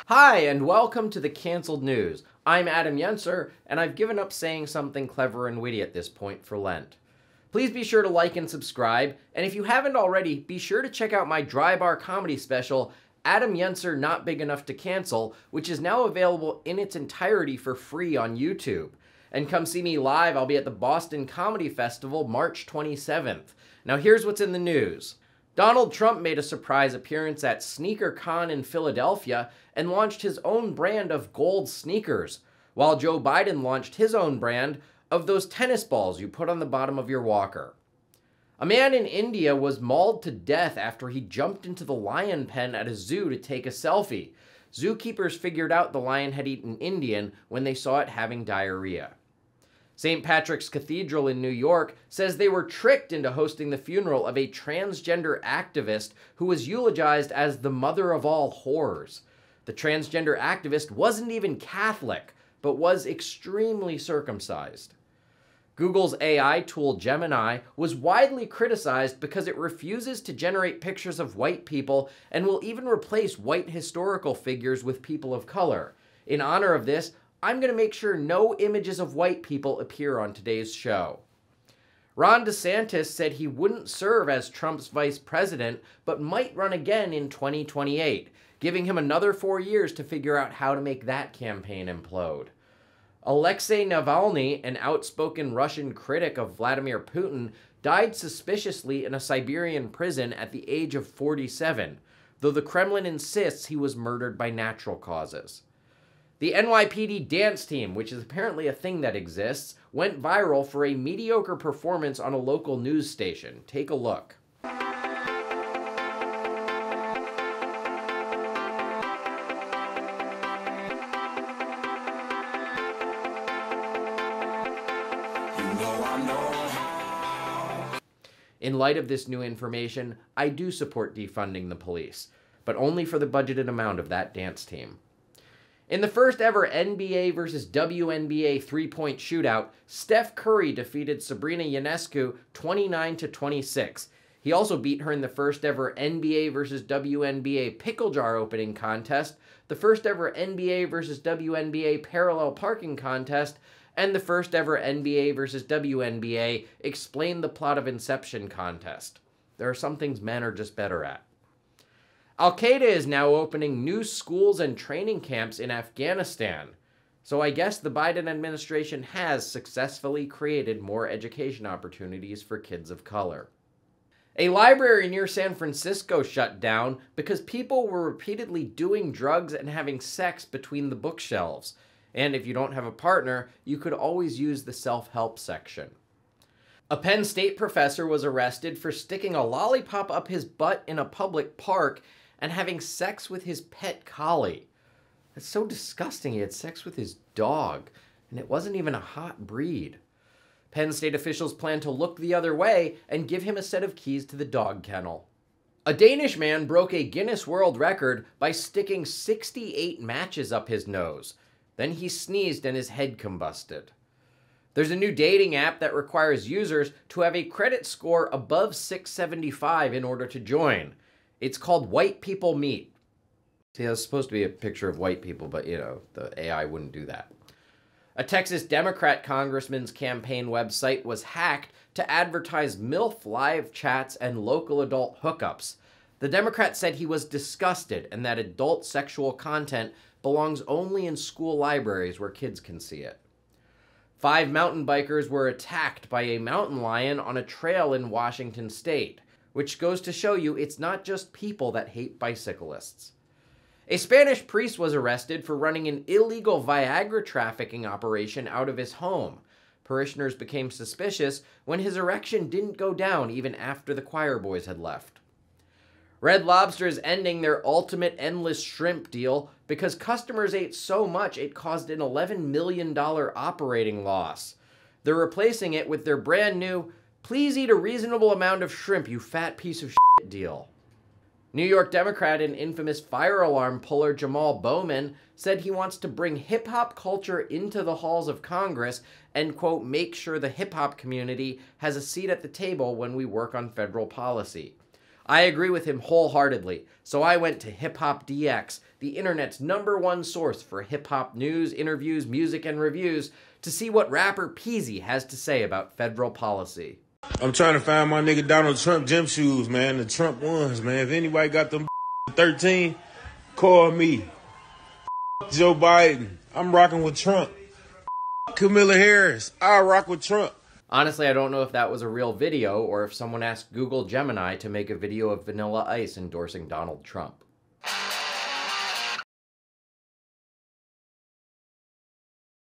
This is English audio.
Hi, and welcome to the Cancelled News. I'm Adam Yenser, and I've given up saying something clever and witty at this point for Lent. Please be sure to like and subscribe, and if you haven't already, be sure to check out my dry bar comedy special, Adam Yenser Not Big Enough to Cancel, which is now available in its entirety for free on YouTube. And come see me live, I'll be at the Boston Comedy Festival March 27th. Now here's what's in the news. Donald Trump made a surprise appearance at SneakerCon in Philadelphia and launched his own brand of gold sneakers, while Joe Biden launched his own brand of those tennis balls you put on the bottom of your walker. A man in India was mauled to death after he jumped into the lion pen at a zoo to take a selfie. Zookeepers figured out the lion had eaten Indian when they saw it having diarrhea. St. Patrick's Cathedral in New York says they were tricked into hosting the funeral of a transgender activist who was eulogized as the mother of all whores. The transgender activist wasn't even Catholic, but was extremely circumcised. Google's AI tool Gemini was widely criticized because it refuses to generate pictures of white people and will even replace white historical figures with people of color. In honor of this, I'm going to make sure no images of white people appear on today's show. Ron DeSantis said he wouldn't serve as Trump's vice president, but might run again in 2028, giving him another 4 years to figure out how to make that campaign implode. Alexei Navalny, an outspoken Russian critic of Vladimir Putin, died suspiciously in a Siberian prison at the age of 47, though the Kremlin insists he was murdered by natural causes. The NYPD Dance team, which is apparently a thing that exists, went viral for a mediocre performance on a local news station. Take a look. In light of this new information, I do support defunding the police, but only for the budgeted amount of that dance team. In the first ever NBA versus WNBA three-point shootout, Steph Curry defeated Sabrina Ionescu 29-26. He also beat her in the first ever NBA versus WNBA pickle jar opening contest, the first ever NBA versus WNBA parallel parking contest, and the first ever NBA versus WNBA explain the plot of Inception contest. There are some things men are just better at. Qaeda is now opening new schools and training camps in Afghanistan. So I guess the Biden administration has successfully created more education opportunities for kids of color. A library near San Francisco shut down because people were repeatedly doing drugs and having sex between the bookshelves. And if you don't have a partner, you could always use the self-help section. A Penn State professor was arrested for sticking a lollipop up his butt in a public park and having sex with his pet collie. That's so disgusting. He had sex with his dog, and it wasn't even a hot breed. Penn State officials plan to look the other way and give him a set of keys to the dog kennel. A Danish man broke a Guinness World Record by sticking 68 matches up his nose. Then he sneezed and his head combusted. There's a new dating app that requires users to have a credit score above 675 in order to join. It's called White People Meet. See, it's supposed to be a picture of white people, but, you know, the AI wouldn't do that. A Texas Democrat congressman's campaign website was hacked to advertise MILF live chats and local adult hookups. The Democrat said he was disgusted and that adult sexual content belongs only in school libraries where kids can see it. 5 mountain bikers were attacked by a mountain lion on a trail in Washington State, which goes to show you it's not just people that hate bicyclists. A Spanish priest was arrested for running an illegal Viagra trafficking operation out of his home. Parishioners became suspicious when his erection didn't go down even after the choir boys had left. Red Lobster is ending their ultimate endless shrimp deal because customers ate so much it caused an $11 million operating loss. They're replacing it with their brand new "Please eat a reasonable amount of shrimp, you fat piece of shit" deal. New York Democrat and infamous fire alarm puller Jamaal Bowman said he wants to bring hip-hop culture into the halls of Congress and, quote, make sure the hip-hop community has a seat at the table when we work on federal policy. I agree with him wholeheartedly, so I went to HipHopDX, the internet's #1 source for hip-hop news, interviews, music, and reviews, to see what rapper Peezy has to say about federal policy. I'm trying to find my nigga Donald Trump gym shoes, man, the Trump ones, man. If anybody got them 13, call me. Joe Biden, I'm rocking with Trump. Camilla Harris, I rock with Trump. Honestly, I don't know if that was a real video or if someone asked Google Gemini to make a video of Vanilla Ice endorsing Donald Trump.